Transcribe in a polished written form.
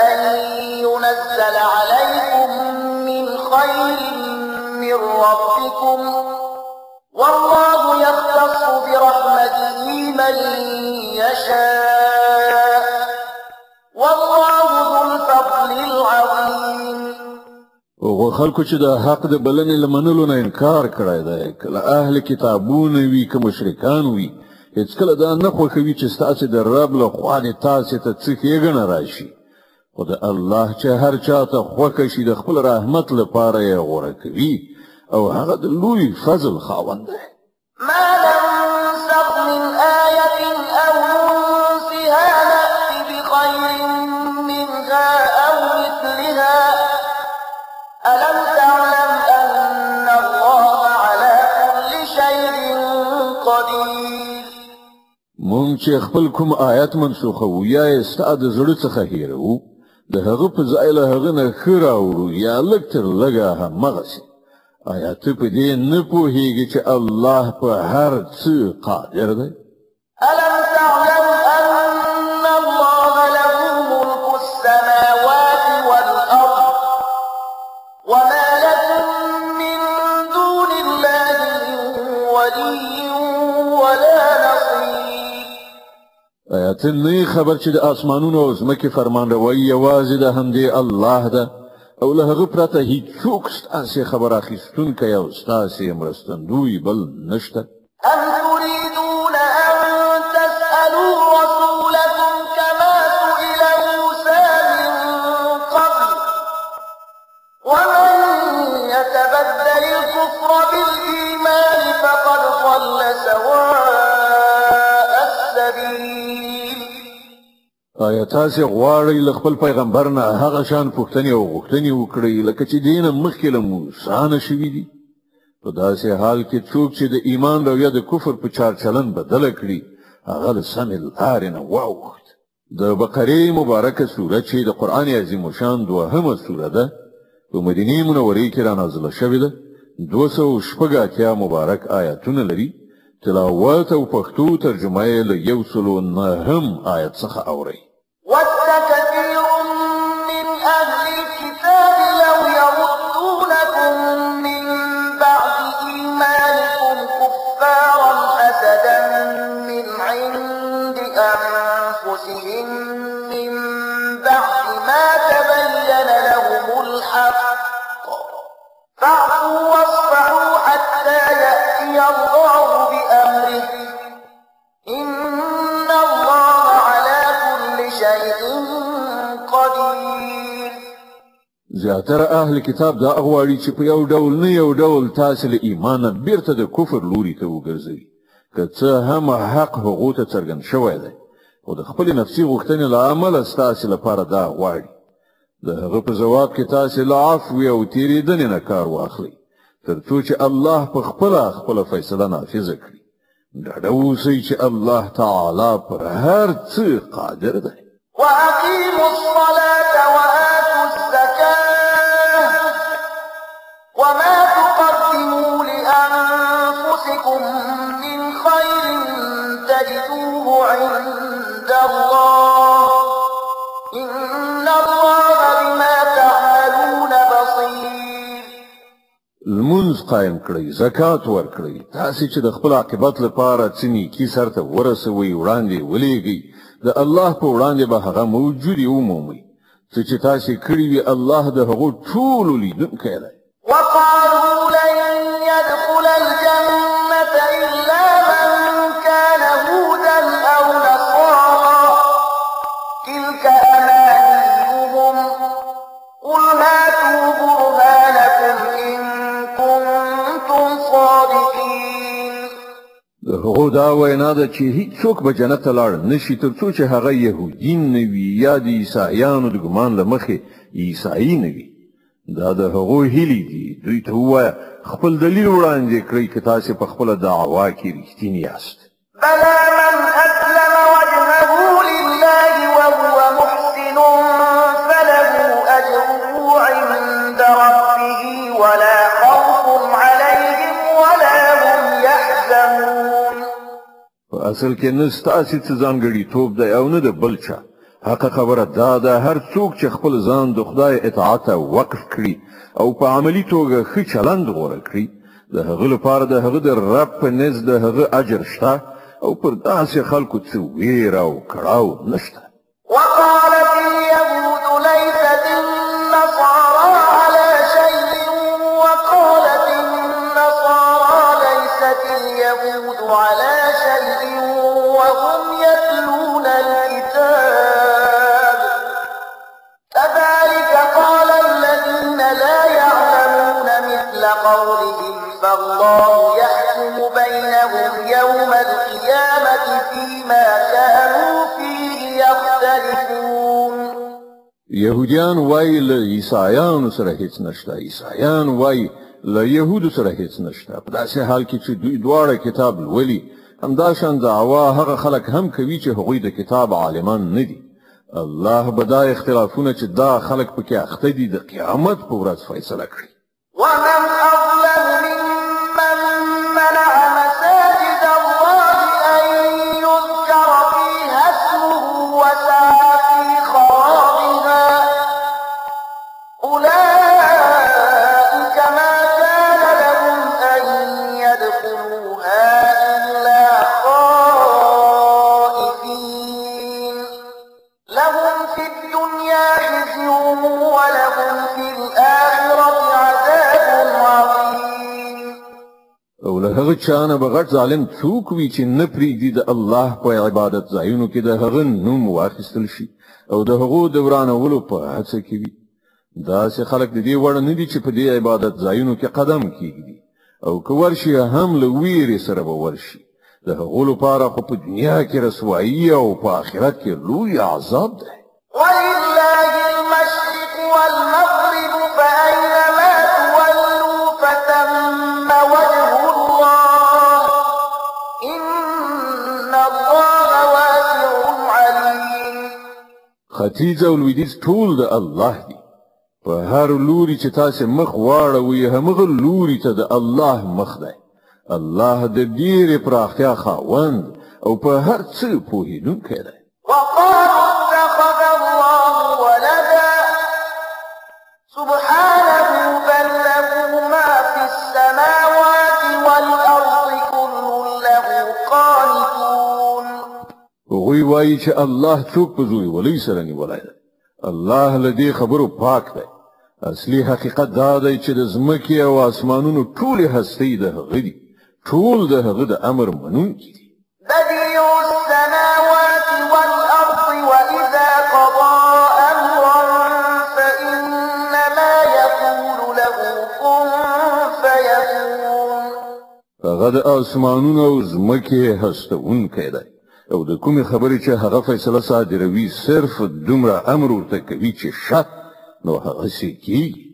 أن ينزل عليكم من خير من ربكم والله يختص برحمته من يشاء والله ذو الفضل العظيم. او خلکو چې د حق د بلنې لمنلو نه انکار کړی دی کله اهل کتابونه وي که مشرکان وي هیڅکله دا نه خوښوي چې ستاسې د رب له خوا دې تاسې ته څه ښېګڼه راشي خو د الله چې هر چا ته خوښه شي د خپل رحمت لپاره یې غوره کوي او هغه د لوی فضل خاوند دی. ما ننسخ من آية أو ننسها نأت بخير منها أو مثلها ألم تعلم أن الله على كل شيء قدير. مونږ چې خپل کوم آیت منسوخوو یا یې ستا د زړه څخه هېروو د هغه په ځای له هغه نه ښه راوړو یا لږ تر لږه همغسې آیا ته په دې نه پوهېږې چې الله په هر څه قادر دی؟ ألم تعلم أن الله له ملك السماوات والأرض وما لكم من دون الله من ولي ولا نصير. آیا ته نه خبر چې د اسمانونو او ځمکې فرمانروایي یوازې د همدې الله ده او له هغه پرته هیڅوک ستاسې خبر اخیستونکی او ستاسې مرستندوی بل نشته؟ أم تريدون أن تسألوا رسولكم كما سئل موسى من قبل ومن يتبدل الكفر بالإيمان فقد ضل سواء السبيل. آیا تاسې غواړئ له خپل پیغمبر نه هغه شان پوښتنې او غوښتنې وکړئ لکه چې دې نه مخکې له موسی نه شوي دي؟ په داسې حال کې څوک چې د ایمان رویه د کفر په چارچلن بدله کړي هغه له سمې لارې نه واوښت. د بقرې مبارکه سوره چې د قرآن عظیم شان دوهمه سوره ده په مدینې منورې کې رانازله شوې ده 286 مبارک آیاتونه لري. تلاوت او پښتو ترجمه یې له 109 آیت څخه اورئ. ود كثير من أهل الكتاب لو يردونكم من بعد إيمانكم كفارا حسدا من عند أنفسهم من بعد ما تبين لهم الحق فاعفوا واصفحوا حتى يأتي الله بأمره إن الله على كل شيء قدير. زیاتره اهل کتاب دا غواړي چې په یو ډول نه یو ډول تاسې له ایمانه بیرته د کفر لوري ته وګرځوي که څه هم حق هغو ته څرګند شوی دی خو د خپلې نفسي غوښتنې له امله ستاسې لپاره دا غواړي د هغه په جواب کې تاسې له عفوې او تېرېدنې نه کار واخلئ تر څو چې الله په خپله فیصله نافظه کړي. ډاډه اوسئ چې الله تعالی پر هر څه قادر دی. وأقيموا الصلاة وآتوا الزكاة وما تقدموا لأنفسكم من خير تجدوه عند الله إن الله بما تعملون بصير. لمونځ قایم کړئ زکات ورکړئ تاسې چې د خپل عاقبت لپاره څه نیکي سرته ورسوئ وړاندې ولېږئ د الله په وړاندې به هغه موجودې ومومئ څه چې تاسې کړي وي الله د هغو ټولو لیدونکی دی. وقالوا لن يدخل الجنة إلا من كان هودا أو نصارى تلك أمانيهم قل هاتوا برهانكم إن كنتم صادقين. د هغو دا وینا ده چې هیڅوک به جنت ته لاړ نشي تر څو چې هغه یهودین نه وي یا د عیسایانو د ګمان له مخې عیسایي نه وي. دا د هغو هیلې دي دوی ته ووایه خپل دلیل وړاندې کړئ که تاسې په خپله دعوا کې رښتیني یاست. بلى من أسلم وجهه لله وهو محسن فله أجره عند ربه ولا خوف عليهم ولا هم يحزنون. په اصل کې نه ستاسې څه ځانګړي توب دی او نه د بل چا حق خبره دا ده هر څوک چې خپل ځان د خدای اطاعت ته وقف کړي او په عملی توګه ښه چلند غوره کړي د هغه لپاره د هغه د رب په نزد د هغه اجر شته او پر داسې خلکو څه ویره او کړاو نشته. وقالت اليهود ليست النصارى على شيء وقالت النصارى ليست اليهود على شيء وهم يتلون الكتاب كذلك قال الذين لا يعلمون مثل قولهم فالله يحكم بينهم يوم القيامة فيما كانوا فيه يختلفون. يهوديان وای له عیسایانو سره هیڅ نشته، عیسایان وای له يهودو سره هیڅ نشته. په داسې حال کې چې دوی دواړه کتاب لولي، همداشان دعوا هغه خلک هم کوي چې هغوی د کتاب عالمان نه دي. الله به دا اختلافونه چې دا خلک پکې اخته دي د قیامت په ورځ فیصله کړي. ومن أظلم ممن منع مساجد الله أن يذكر فيها اسمه وسعى في خرابها أولئك ما كان لهم أن يدخلوها إلا خائفين لهم في الدنيا خزي ولهم في الآخرة عذاب عظيم. او له هغه چانه به غټ ظالم څوک وي چې نه پرېږدي د الله په عبادت ځایونو کې د هغه نوم واخیستل شي او د هغو د ورانولو په هڅه کې وي. داسې خلک د دې وړ نه دي چې په دې عبادت ځایونو کې قدم کېږدي او که ورشي هم له ویرې سره به ورشي. د هغو لپاره خو په دنیا کې رسوایي او په آخرت کې لوی عذاب دی. ولله المشرق والمغرب فأينما تولوا فثم وجه الله إن الله واسع عليم. ختیځ او لویدیځ ټول د الله دي. په هر لوري چې تاسو مخ واړوي همغه لوري ته د الله مخ دی. الله د ډېرې پراختیا خاوند او په هر څه پوهېدونکی دی. وقالوا اتخذ الله ولدا سبحانه بل له ما في السماوات والأرض كل له قانتون. هغوی وایي چې الله څوک په زوی ولي سره نیولی دی. الله له دې خبرو پاک دی. اصلي حقیقت دا دی چې د ځمکې او اسمانونو ټولې هستۍ د هغه دي. ټول د هغه د امر منونکي دي. بديع السماوات والأرض وإذا قضى أمرا فإنما يقول له كن فيكون. هغه د اسمانونو او ځمکې هستونکی دی او د کومې خبرې چې هغه فیصله صادروي صرف دومره امر ورته کوي چې شت نو هغسې کېږي.